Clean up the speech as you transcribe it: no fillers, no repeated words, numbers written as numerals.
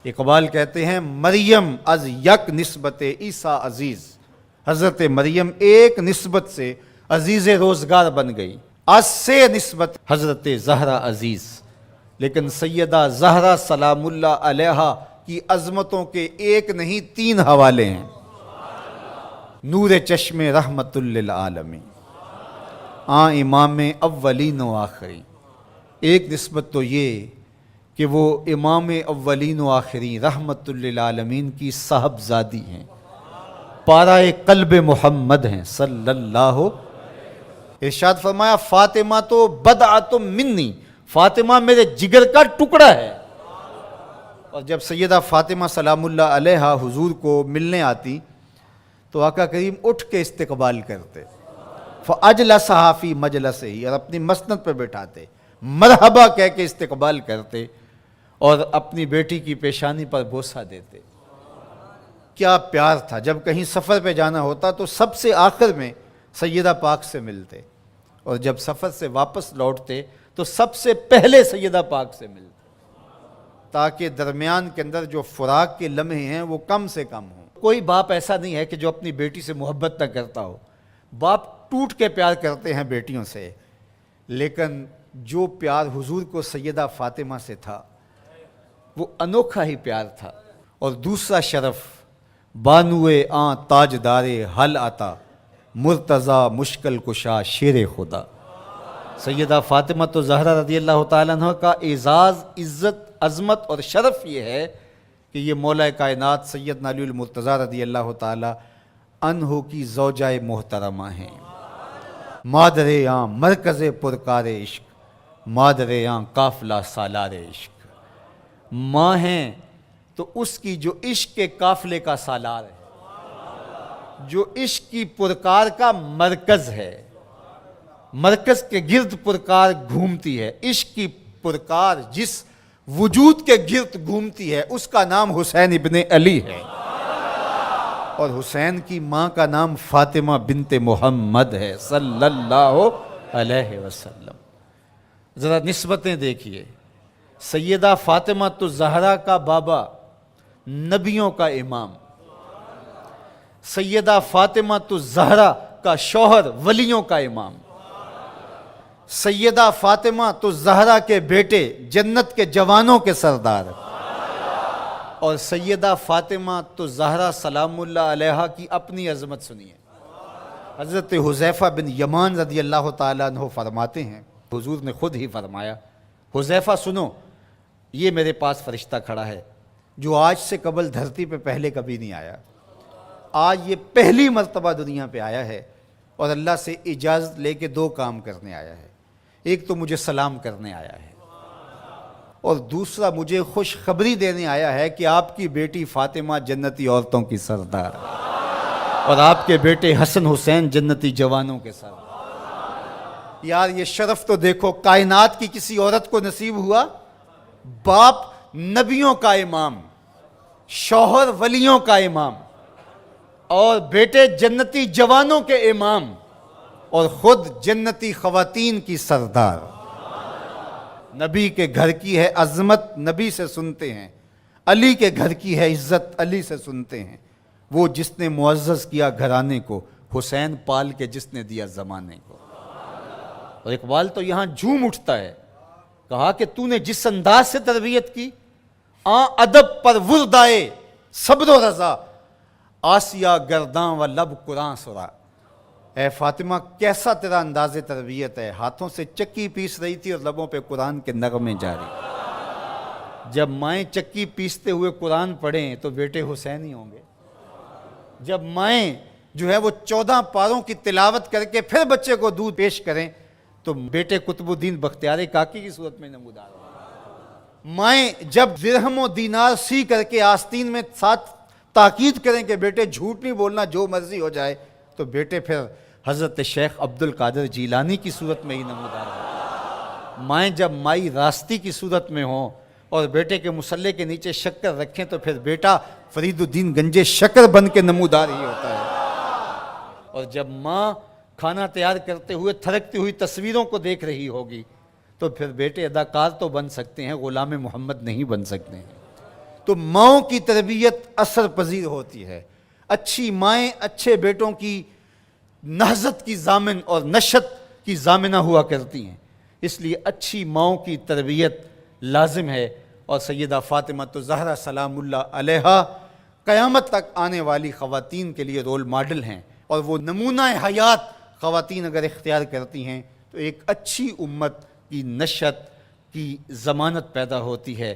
اقبال کہتے ہیں مریم از یک نسبت عیسیٰ عزیز، حضرت مریم ایک نسبت سے عزیز روزگار بن گئی، از سے نسبت حضرت زہرا عزیز، لیکن سیدہ زہرا سلام اللہ علیہا کی عظمتوں کے ایک نہیں تین حوالے ہیں۔ نور چشم رحمت للعالمین، امام اولین و آخرین۔ ایک نسبت تو یہ کہ وہ امام اولین و آخرین رحمت للعالمین کی صاحبزادی ہیں، پارہ قلب محمد ہیں صلی اللہ۔ ارشاد فرمایا فاطمہ تو بدعۃ منی، فاطمہ میرے جگر کا ٹکڑا ہے۔ اور جب سیدہ فاطمہ سلام اللہ علیہا حضور کو ملنے آتی تو آقا کریم اٹھ کے استقبال کرتے، فاجلسہا فی مجلسہ، اور اپنی مسند پہ بٹھاتے، مرحبا کہہ کے استقبال کرتے اور اپنی بیٹی کی پیشانی پر بوسہ دیتے۔ کیا پیار تھا! جب کہیں سفر پہ جانا ہوتا تو سب سے آخر میں سیدہ پاک سے ملتے، اور جب سفر سے واپس لوٹتے تو سب سے پہلے سیدہ پاک سے ملتے، تاکہ درمیان کے اندر جو فراق کے لمحے ہیں وہ کم سے کم ہوں۔ کوئی باپ ایسا نہیں ہے کہ جو اپنی بیٹی سے محبت نہ کرتا ہو، باپ ٹوٹ کے پیار کرتے ہیں بیٹیوں سے، لیکن جو پیار حضور کو سیدہ فاطمہ سے تھا وہ انوکھا ہی پیار تھا۔ اور دوسرا شرف بانوئے آن تاجدار حل آتا، مرتضی مشکل کشا شیر خدا۔ سیدہ فاطمہ تو زہرا رضی اللہ تعالیٰ عنہ کا اعزاز، عزت، عظمت اور شرف یہ ہے کہ یہ مولا کائنات سیدنا علی المرتضیٰ رضی اللہ تعالیٰ عنہ کی زوجہ محترمہ ہیں، مادر آن مرکز پرکار عشق، مادر آن قافلہ سالار عشق۔ ماں ہیں تو اس کی جو عشق کے قافلے کا سالار ہے، جو عشق کی پرکار کا مرکز ہے، مرکز کے گرد پرکار گھومتی ہے۔ عشق کی پرکار جس وجود کے گرد گھومتی ہے اس کا نام حسین ابن علی ہے، اور حسین کی ماں کا نام فاطمہ بنت محمد ہے صلی اللہ علیہ وسلم۔ ذرا نسبتیں دیکھیے، سیدہ فاطمہ تو زہرا کا بابا نبیوں کا امام، سیدہ فاطمہ تو زہرا کا شوہر ولیوں کا امام، سیدہ فاطمہ تو زہرا کے بیٹے جنت کے جوانوں کے سردار، اور سیدہ فاطمہ تو زہرا سلام اللہ علیہا کی اپنی عظمت سنیے۔ حضرت حذیفہ بن یمان رضی اللہ تعالیٰ عنہ فرماتے ہیں، حضور نے خود ہی فرمایا، حذیفہ سنو، یہ میرے پاس فرشتہ کھڑا ہے جو آج سے قبل دھرتی پہ پہلے کبھی نہیں آیا، آج یہ پہلی مرتبہ دنیا پہ آیا ہے، اور اللہ سے اجازت لے کے دو کام کرنے آیا ہے۔ ایک تو مجھے سلام کرنے آیا ہے، اور دوسرا مجھے خوشخبری دینے آیا ہے کہ آپ کی بیٹی فاطمہ جنتی عورتوں کی سردار، اور آپ کے بیٹے حسن حسین جنتی جوانوں کے سردار۔ یار یہ شرف تو دیکھو، کائنات کی کسی عورت کو نصیب ہوا، باپ نبیوں کا امام، شوہر ولیوں کا امام، اور بیٹے جنتی جوانوں کے امام، اور خود جنتی خواتین کی سردار۔ نبی کے گھر کی ہے عظمت، نبی سے سنتے ہیں، علی کے گھر کی ہے عزت، علی سے سنتے ہیں۔ وہ جس نے معزز کیا گھرانے کو، حسین پال کے جس نے دیا زمانے کو۔ اور اقبال تو یہاں جھوم اٹھتا ہے، کہا کہ تو نے جس انداز سے تربیت کی، ادب پر وردائے صبر و رضا، آسیہ گرداں و لب قرآن سرا۔ اے فاطمہ کیسا تیرا انداز تربیت ہے، ہاتھوں سے چکی پیس رہی تھی اور لبوں پہ قرآن کے نغمے جاری۔ جب مائیں چکی پیستے ہوئے قرآن پڑھیں تو بیٹے حسین ہی ہوں گے، جب مائیں جو ہے وہ 14 پاروں کی تلاوت کر کے پھر بچے کو دودھ پیش کریں تو بیٹے قطب الدین بختیار کاکی کی صورت میں نمودار ہوں۔ مائیں جب درہم و دینار سی کر کے آستین میں ساتھ تاکید کریں کہ بیٹے جھوٹ نہیں بولنا جو مرضی ہو جائے، تو بیٹے پھر حضرت شیخ عبد القادر جیلانی کی صورت میں ہی نمودار ہوں۔ مائیں جب مائی راستی کی صورت میں ہوں اور بیٹے کے مسلح کے نیچے شکر رکھیں تو پھر بیٹا فرید الدین گنجے شکر بن کے نمودار ہی ہوتا ہے۔ اور جب ماں کھانا تیار کرتے ہوئے تھرکتی ہوئی تصویروں کو دیکھ رہی ہوگی تو پھر بیٹے اداکار تو بن سکتے ہیں، غلام محمد نہیں بن سکتے ہیں۔ تو ماؤں کی تربیت اثر پذیر ہوتی ہے۔ اچھی مائیں اچھے بیٹوں کی نہضت کی ضامن اور نشت کی ضامنہ ہوا کرتی ہیں، اس لیے اچھی ماؤں کی تربیت لازم ہے۔ اور سیدہ فاطمہ تو زہرا سلام اللہ علیہا قیامت تک آنے والی خواتین کے لیے رول ماڈل ہیں، اور وہ نمونہ حیات خواتین اگر اختیار کرتی ہیں تو ایک اچھی امت کی نشت کی ضمانت پیدا ہوتی ہے۔